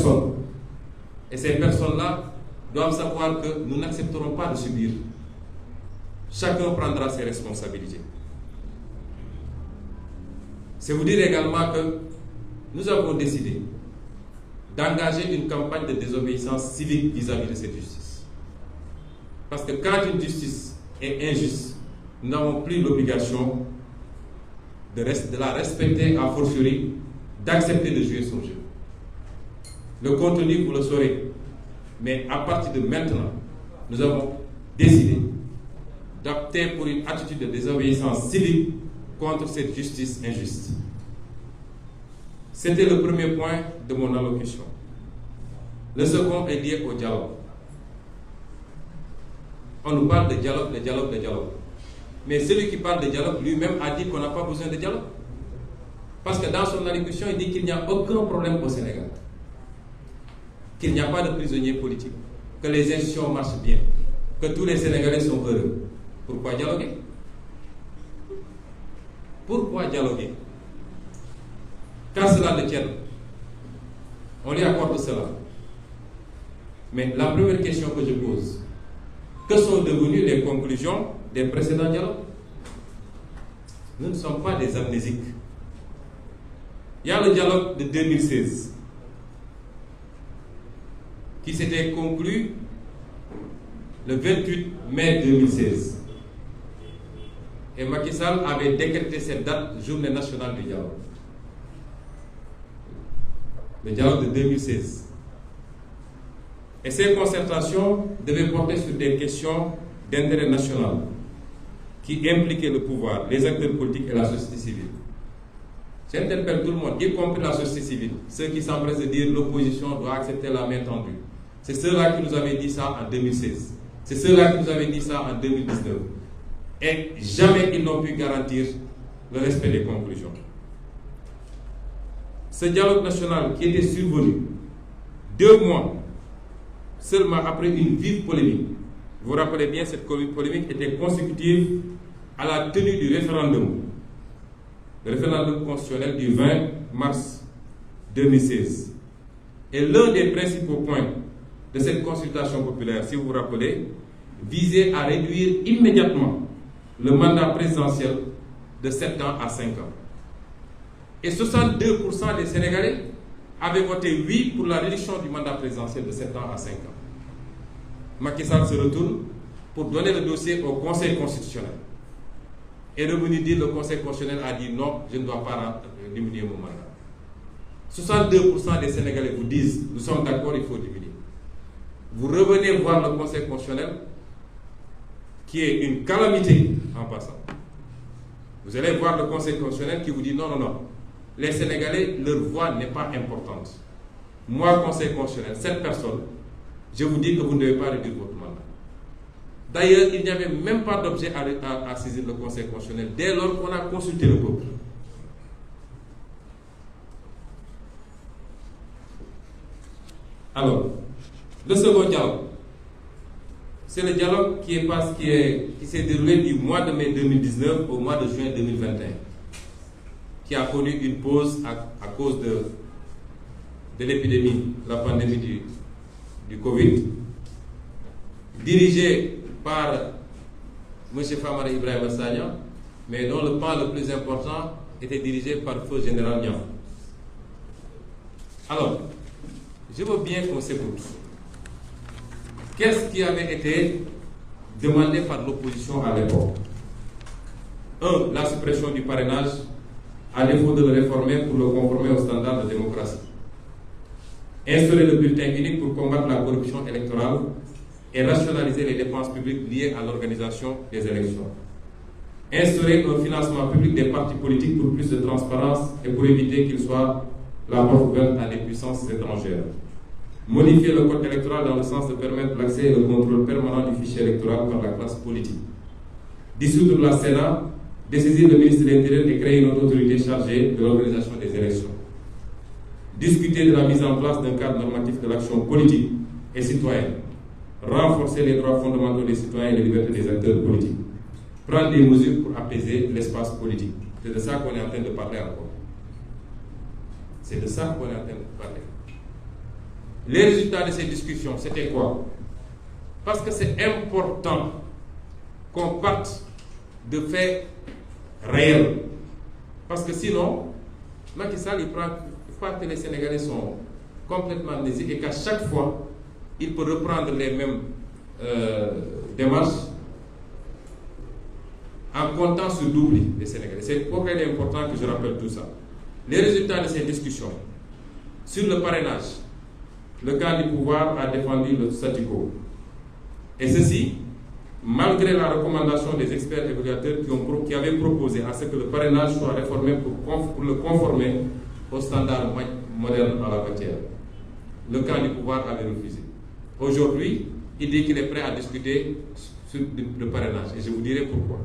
personnes. Et ces personnes-là doivent savoir que nous n'accepterons pas de subir. Chacun prendra ses responsabilités. C'est vous dire également que nous avons décidé d'engager une campagne de désobéissance civique vis-à-vis de cette justice. Parce que quand une justice est injuste, nous n'avons plus l'obligation de la respecter a fortiori, d'accepter de jouer son jeu. Le contenu, vous le saurez. Mais à partir de maintenant, nous avons décidé d'opter pour une attitude de désobéissance civique contre cette justice injuste. C'était le premier point de mon allocution. Le second est lié au dialogue. On nous parle de dialogue, de dialogue, de dialogue. Mais celui qui parle de dialogue lui-même a dit qu'on n'a pas besoin de dialogue. Parce que dans son allocution, il dit qu'il n'y a aucun problème au Sénégal. Qu'il n'y a pas de prisonniers politiques. Que les institutions marchent bien. Que tous les Sénégalais sont heureux. Pourquoi dialoguer? Pourquoi dialoguer? Quand cela le tient, on lui accorde cela. Mais la première question que je pose, que sont devenues les conclusions des précédents dialogues? Nous ne sommes pas des amnésiques. Il y a le dialogue de 2016 qui s'était conclu le 28 mai 2016. Et Macky Sall avait décrété cette date, journée nationale du dialogue. Le dialogue de 2016. Et ces concertations devaient porter sur des questions d'intérêt national qui impliquaient le pouvoir, les acteurs politiques et la société civile. J'interpelle tout le monde, y compris la société civile, ceux qui s'empressent de dire l'opposition doit accepter la main tendue. C'est ceux-là qui nous avaient dit ça en 2016. C'est ceux-là qui nous avaient dit ça en 2019. Et jamais ils n'ont pu garantir le respect des conclusions. Ce dialogue national qui était survenu 2 mois seulement après une vive polémique, vous vous rappelez bien, cette polémique était consécutive à la tenue du référendum, le référendum constitutionnel du 20 mars 2016. Et l'un des principaux points de cette consultation populaire, si vous vous rappelez, visait à réduire immédiatement le mandat présidentiel de 7 ans à 5 ans. Et 62% des Sénégalais avaient voté oui pour la réduction du mandat présidentiel de 7 ans à 5 ans. Macky Sall se retourne pour donner le dossier au Conseil constitutionnel. Et revenu dire, le Conseil constitutionnel a dit non, je ne dois pas diminuer mon mandat. 62% des Sénégalais vous disent, nous sommes d'accord, il faut diminuer. Vous revenez voir le Conseil constitutionnel, qui est une calamité en passant. Vous allez voir le Conseil constitutionnel qui vous dit non, non, non. Les Sénégalais, leur voix n'est pas importante. Moi, Conseil constitutionnel, cette personne, je vous dis que vous ne devez pas réduire votre mandat. D'ailleurs, il n'y avait même pas d'objet à saisir le Conseil constitutionnel dès lors qu'on a consulté le peuple. Alors, le second dialogue, c'est le dialogue qui s'est déroulé du mois de mai 2019 au mois de juin 2021, qui a connu une pause à cause de l'épidémie, la pandémie du Covid, dirigé par M. Famara Ibrahima Sagna, mais dont le pan le plus important était dirigé par Feu Général Niang. Alors, je veux bien qu'on s'écoute. Qu'est-ce qui avait été demandé par l'opposition à l'époque? 1. La suppression du parrainage, à défaut de le réformer pour le conformer aux standards de démocratie. Instaurer le bulletin unique pour combattre la corruption électorale et rationaliser les dépenses publiques liées à l'organisation des élections. Instaurer un financement public des partis politiques pour plus de transparence et pour éviter qu'il soit la porte ouverte à des puissances étrangères. Modifier le code électoral dans le sens de permettre l'accès et le contrôle permanent du fichier électoral par la classe politique. Dissoudre la Sénat, dessaisir le ministre de l'Intérieur et créer une autre autorité chargée de l'organisation des élections. Discuter de la mise en place d'un cadre normatif de l'action politique et citoyenne. Renforcer les droits fondamentaux des citoyens et les libertés des acteurs politiques. Prendre des mesures pour apaiser l'espace politique. C'est de ça qu'on est en train de parler encore. C'est de ça qu'on est en train de parler. Les résultats de ces discussions, c'était quoi? Parce que c'est important qu'on parte de faits réels. Parce que sinon, Macky Sall, il croit que les Sénégalais sont complètement amnésiques et qu'à chaque fois, il peut reprendre les mêmes démarches en comptant sur l'oubli des Sénégalais. C'est pourquoi il est important que je rappelle tout ça. Les résultats de ces discussions sur le parrainage, le camp du pouvoir a défendu le statu quo. Et ceci, malgré la recommandation des experts évaluateurs qui avaient proposé à ce que le parrainage soit réformé pour le conformer aux standards modernes en la matière. Le camp du pouvoir avait refusé. Aujourd'hui, il dit qu'il est prêt à discuter sur le parrainage. Et je vous dirai pourquoi.